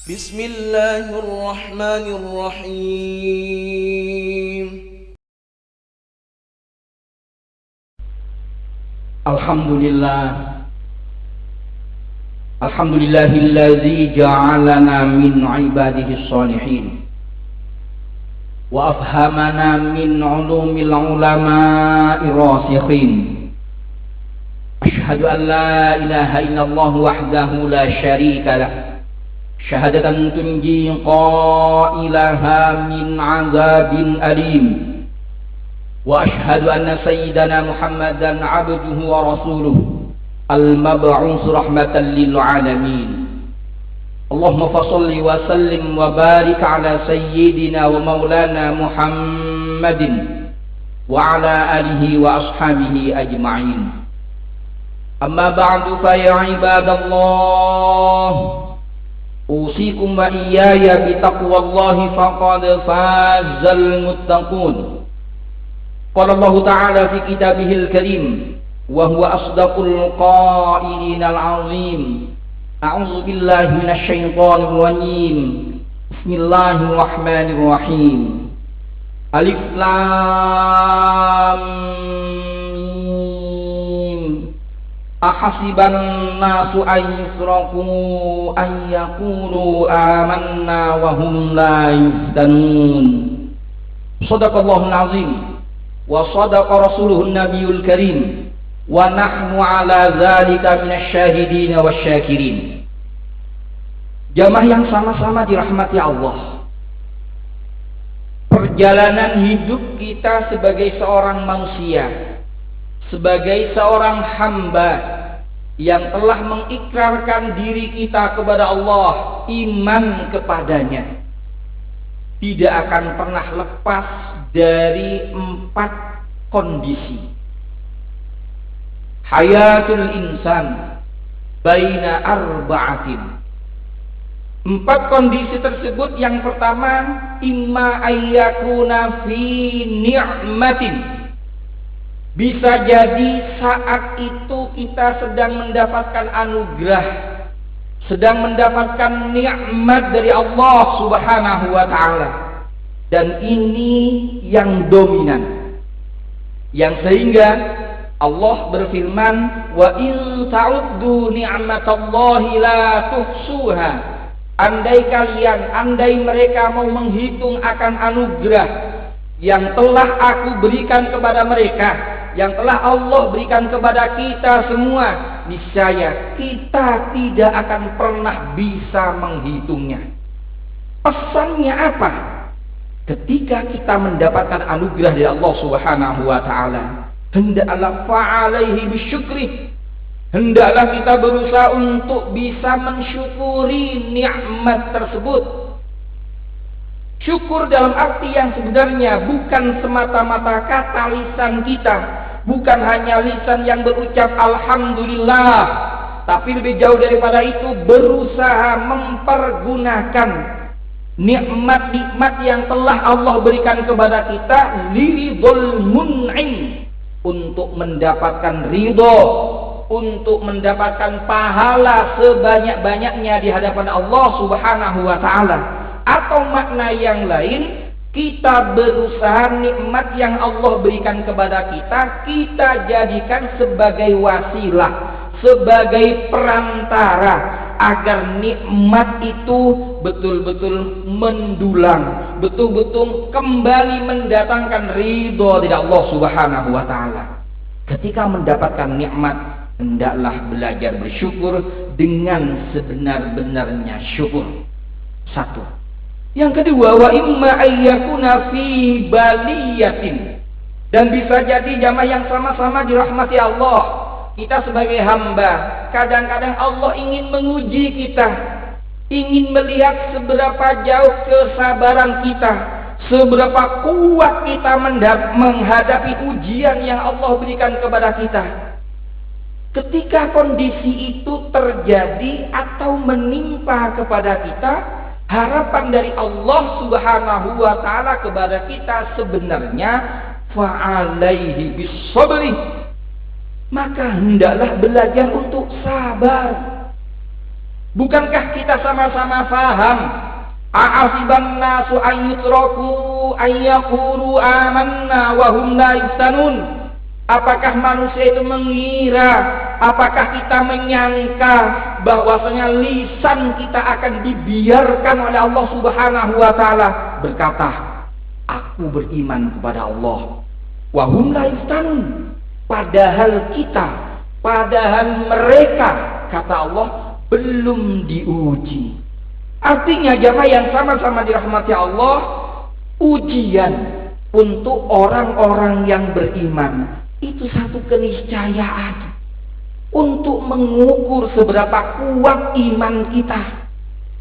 Bismillahirrahmanirrahim. Alhamdulillahilladzi ja'alana min ibadihi shalihin wa afhamana min ulumil ulama'i rasikhin. Ashhadu an la ilaha illallah wahdahu la syarika lah, syahadatan tunji qailaha min azabin alim. Wa ashhadu anna sayyidana Muhammadan abduhu wa rasuluhu al-mab'us rahmatan lil alamin. Allahumma fasholli wa sallim wa barik ala sayyidina wa maulana Muhammadin wa ala alihi wa ashabihi ajma'in. Amma ba'du fa ya ibadallah, usikum wa iyaya bi taqwallahi faqad fazal muttaqun. Qala Allah Ta'ala fi kitabihil karim wa huwa asdaqul qailin al-azim. A'udzu billahi minasy syaithanir rajim. Bismillahirrahmanirrahim. Alif lam mim. Ahasiban nasu an yusraku an yaqulu amanna wa hum la yuftanun. Shadaqallahul azim wa sadaqa rasuluhun nabiyul karim wa nahnu ala dzalika minasyahidin wasyakirin. Jamaah yang sama-sama dirahmati Allah, perjalanan hidup kita sebagai seorang manusia, sebagai seorang hamba yang telah mengikrarkan diri kita kepada Allah, iman kepadanya, tidak akan pernah lepas dari 4 kondisi. Hayatul insan baina arba'atin. 4 kondisi tersebut, yang pertama, imma ayyakuna fi ni'matin. Bisa jadi saat itu kita sedang mendapatkan anugerah, sedang mendapatkan nikmat dari Allah Subhanahu wa ta'ala, dan ini yang dominan, yang sehingga Allah berfirman, wa in ta'uddu ni'matallahi la tuhsuha. Andai mereka mau menghitung akan anugerah yang telah aku berikan kepada mereka, yang telah Allah berikan kepada kita semua, niscaya kita tidak akan pernah bisa menghitungnya. Pesannya apa? Ketika kita mendapatkan anugerah dari Allah Subhanahu wa ta'ala, hendaklah fa'alaihi bisyukri, hendaklah kita berusaha untuk bisa mensyukuri nikmat tersebut. Syukur dalam arti yang sebenarnya bukan semata-mata kata lisan kita, bukan hanya lisan yang berucap alhamdulillah, tapi lebih jauh daripada itu, berusaha mempergunakan nikmat-nikmat yang telah Allah berikan kepada kita liridul mun'im, untuk mendapatkan ridho, untuk mendapatkan pahala sebanyak-banyaknya di hadapan Allah Subhanahu wa ta'ala. Atau makna yang lain, kita berusaha nikmat yang Allah berikan kepada kita jadikan sebagai wasilah, sebagai perantara, agar nikmat itu betul-betul mendulang, betul-betul kembali mendatangkan ridho dari Allah Subhanahu wa ta'ala. Ketika mendapatkan nikmat, hendaklah belajar bersyukur dengan sebenar-benarnya syukur. 1. Yang kedua, wa imma ayyakuna fi baliyatin. Dan bisa jadi jamaah yang sama-sama dirahmati Allah, kita sebagai hamba, kadang-kadang Allah ingin menguji kita, ingin melihat seberapa jauh kesabaran kita, seberapa kuat kita menghadapi ujian yang Allah berikan kepada kita. Ketika kondisi itu terjadi atau menimpa kepada kita, harapan dari Allah Subhanahu wa ta'ala kepada kita sebenarnya fa'alaihi bisabri, maka hendaklah belajar untuk sabar. Bukankah kita sama-sama faham? A'asiban nasu an yutraku an yaqulu amanna wa hum la yuftanun. Apakah manusia itu mengira, apakah kita menyangka bahwasanya lisan kita akan dibiarkan oleh Allah Subhanahu wa taala berkata, aku beriman kepada Allah, wa hum la yuftanun. Padahal mereka, kata Allah, belum diuji. Artinya jamaah yang sama-sama dirahmati Allah, ujian untuk orang-orang yang beriman itu satu keniscayaan untuk mengukur seberapa kuat iman kita,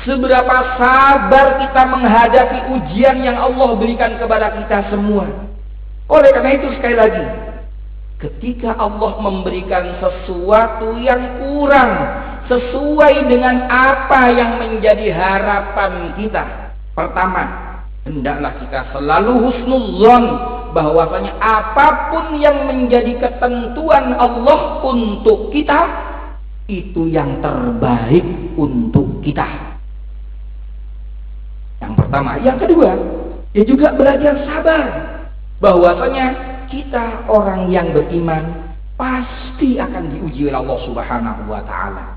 seberapa sabar kita menghadapi ujian yang Allah berikan kepada kita semua. Oleh karena itu sekali lagi, ketika Allah memberikan sesuatu yang kurang sesuai dengan apa yang menjadi harapan kita, pertama, hendaklah kita selalu husnuzon bahwasanya apapun yang menjadi ketentuan Allah untuk kita itu yang terbaik untuk kita. Yang pertama, yang kedua, dia juga belajar sabar bahwasanya kita orang yang beriman pasti akan diuji oleh Allah Subhanahu wa taala.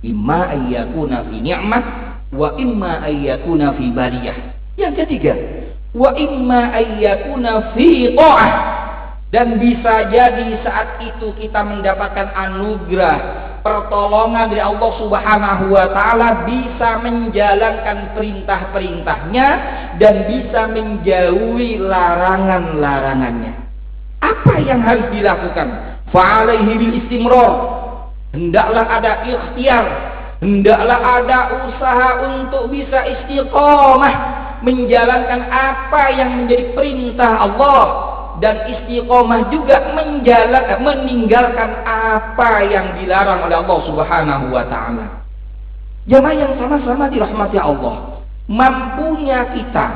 Imma ayyakuna fi ni'mah wa imma ayyakuna fi bariyah. Yang ketiga, wa imma ayyakuna fi ta'ah. Dan bisa jadi saat itu kita mendapatkan anugerah, pertolongan dari Allah Subhanahu wa taala, bisa menjalankan perintah-perintahnya dan bisa menjauhi larangan-larangannya. Apa yang harus dilakukan? Fa'alaihi bil istimrar. Hendaklah ada ikhtiar, hendaklah ada usaha untuk bisa istiqamah menjalankan apa yang menjadi perintah Allah, dan istiqamah juga meninggalkan apa yang dilarang oleh Allah Subhanahu wa taala. Jamaah yang sama-sama dirahmati Allah, mampunya kita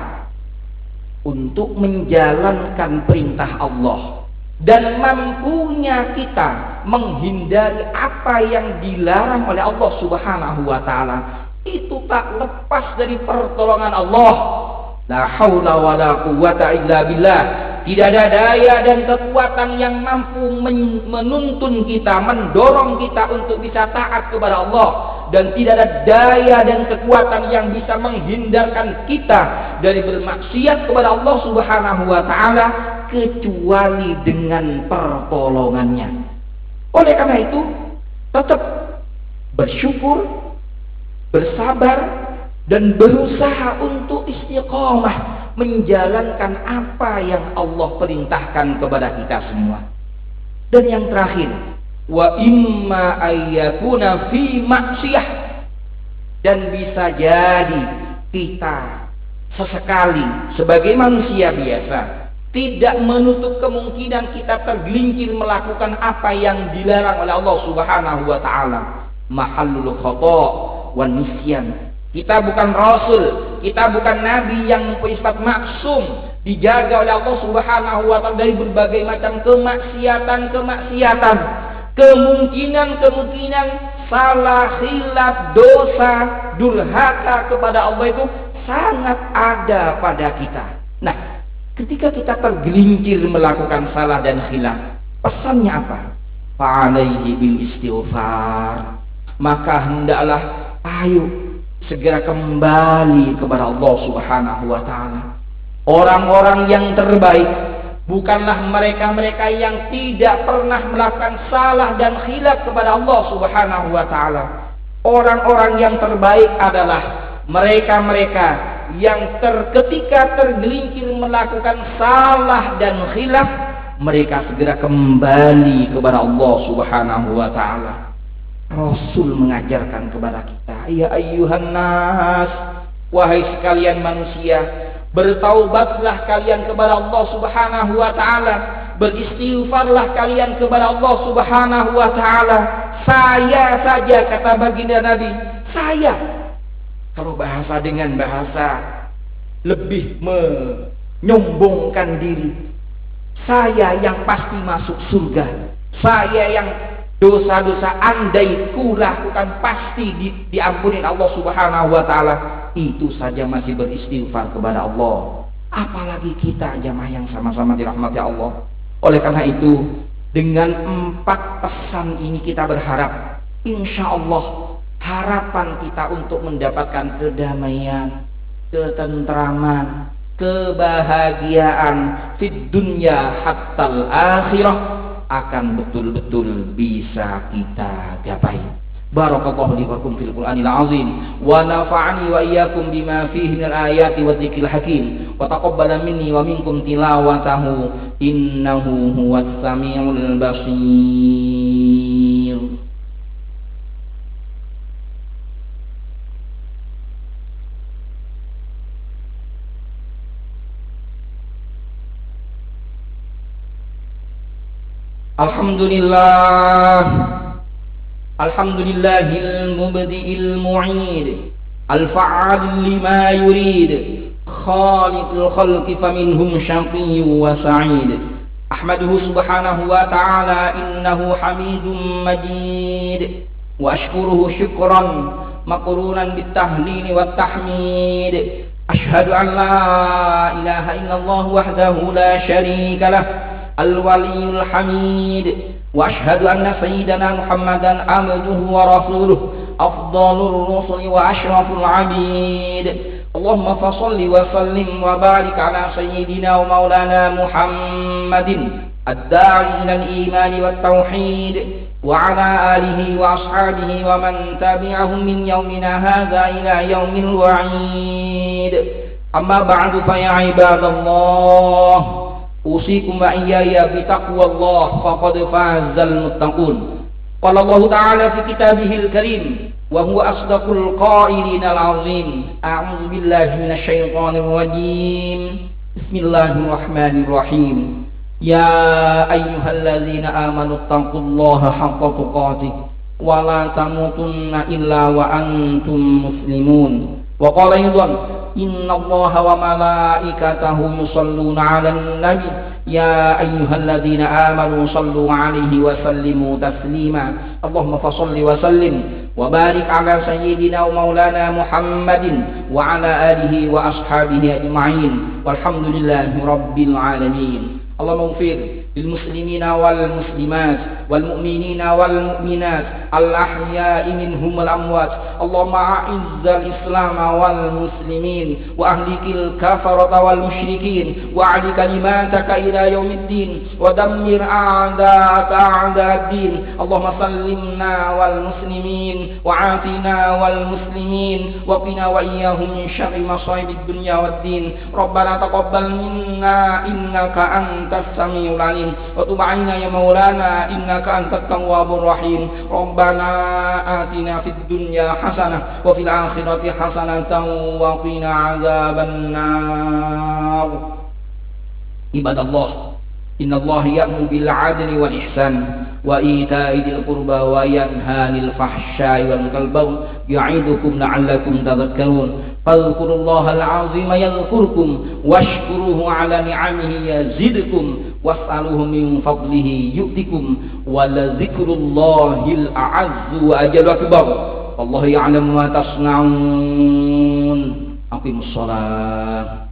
untuk menjalankan perintah Allah dan mampunya kita menghindari apa yang dilarang oleh Allah Subhanahu wa taala itu tak lepas dari pertolongan Allah. La haula wala quwwata illa billah. Tidak ada daya dan kekuatan yang mampu menuntun kita, mendorong kita untuk bisa taat kepada Allah, dan tidak ada daya dan kekuatan yang bisa menghindarkan kita dari bermaksiat kepada Allah Subhanahu wa taala kecuali dengan pertolongannya. Oleh karena itu, tetap bersyukur, bersabar, dan berusaha untuk istiqamah menjalankan apa yang Allah perintahkan kepada kita semua. Dan yang terakhir, wa imma ayyakuna fi maksiyah. Dan bisa jadi kita sesekali sebagai manusia biasa tidak menutup kemungkinan kita tergelincir melakukan apa yang dilarang oleh Allah Subhanahu wa taala. Mahallul khata' wan nisyan. Kita bukan rasul, kita bukan nabi yang bersifat maksum, dijaga oleh Allah Subhanahu wa taala dari berbagai macam kemaksiatan, kemungkinan salah, khilaf, dosa, durhaka kepada Allah itu sangat ada pada kita. Nah, ketika kita tergelincir melakukan salah dan khilaf, pesannya apa? Fa'alaihi bil istighfar. Maka hendaklah ayo segera kembali kepada Allah Subhanahu wa taala. Orang-orang yang terbaik bukanlah mereka-mereka yang tidak pernah melakukan salah dan khilaf kepada Allah Subhanahu wa taala. Orang-orang yang terbaik adalah mereka-mereka yang ketika tergelincir melakukan salah dan khilaf, mereka segera kembali kepada Allah Subhanahu wa taala. Rasul mengajarkan kepada kita, ya ayyuhan nas, wahai sekalian manusia, bertaubatlah kalian kepada Allah Subhanahu wa taala, beristighfarlah kalian kepada Allah Subhanahu wa taala. Saya saja, kata baginda Nabi, saya, kalau bahasa dengan bahasa lebih menyombongkan diri, saya yang pasti masuk surga, saya yang dosa-dosa andai ku lakukan pasti diampuni Allah Subhanahu wa taala. Itu saja masih beristighfar kepada Allah. Apalagi kita jamaah yang sama-sama dirahmati Allah. Oleh karena itu, dengan 4 pesan ini kita berharap, insya Allah harapan kita untuk mendapatkan kedamaian, ketentraman, kebahagiaan fid dunya hattal akhirah akan betul-betul bisa kita gapai. Barakallahu li wa lakum fil Qur'anil azim wa nafa'ani wa iyyakum bima fihi minal ayati wa dzikril hakim wa taqabbala minni wa minkum tilawatahu innahu huwas samiul basir. Alhamdulillah, alhamdulillahil mubdi'il mu'id, al-fa'al lima yurid, khaliqul khalqi faminhum syaqiyyun wa sa'id. Ahmaduhu subhanahu wa ta'ala innahu hamidun majid, wa ashkuruhu syukran maqrunan bit-tahlil wa tahmid. Ashhadu an la ilaha illallah wahdahu la syarika lah al-waliyul hamid, wa ashhadu anna sayyidana Muhammadan abduhu wa rasuluh afdalur rusuli wa ashraful abid. Allahumma fassalli wa sallim wa barik ala sayyidina wa maulana Muhammadin ad-da'i ila al-iman wa tauhid wa ala alihi wa ashabihi wa man tabi'ahum min yawmina hadha ila yawmil wa'id. Amma ba'du fa ya ibadallah, usikum wa iyaya bitaqwallah faqad fazal muttaqun. Qala Allah ta'ala fi kitabihil karim wa huwa asdaqul qailin al-azim. A'udzu billahi minasy syaithanir rajim. Bismillahirrahmanirrahim. Ya ayyuhalladzina amanu taqullaha haqqa tuqatih wa la tamutunna illa wa antum muslimun. Wa qala aidan innallaha wa malaikatahu yusholluna 'alan nabi ya ayyuhalladzina amanu shallu 'alaihi wa sallimu taslima. Allahumma fashalli wa sallim wa barik 'ala sayyidina wa maulana Muhammadin wa 'ala alihi wa ashabihi ajma'in walhamdulillahi rabbil alamin. Allahumma ighfir lil muslimina wal muslimat wal mu'minina wal mu'minat al ahya'i minhum wal amwat. Allahumma a'izzal islam wal muslimin wa ahlikil kafarata wal musyrikin wa a'li kalimataka ila yaumiddin wa dammir a'da'aka a'da'ad-din. Allahumma sallimna wal muslimin wa atina wal muslimin wa qina wa iyyahum min syarri masaibid dunya wad din. Rabbana taqabbal minna innaka antas samiul alim wa tub 'alaina ya maulana innaka antat tawwabur rahim. Rabbana atina fid dunya hasanah wa fil akhirati hasanatan wa qina adzabannar. Ibadallah, innallaha ya'muru bil 'adli wal ihsan wa ita'i dzil qurba wa yanha 'anil fahsya'i wal munkari ya'idukum la'allakum tadhakkarun. Fadhkurullaha al-'azima yadhkurkum washkuruhu 'ala ni'amihi yazidkum was'aluhu min fadlihi yu'tikum wa la dzikrullahil a'azzu wa ajallu akbar. Wallahu ya'lamu ma tasna'un. Aqimus shalah.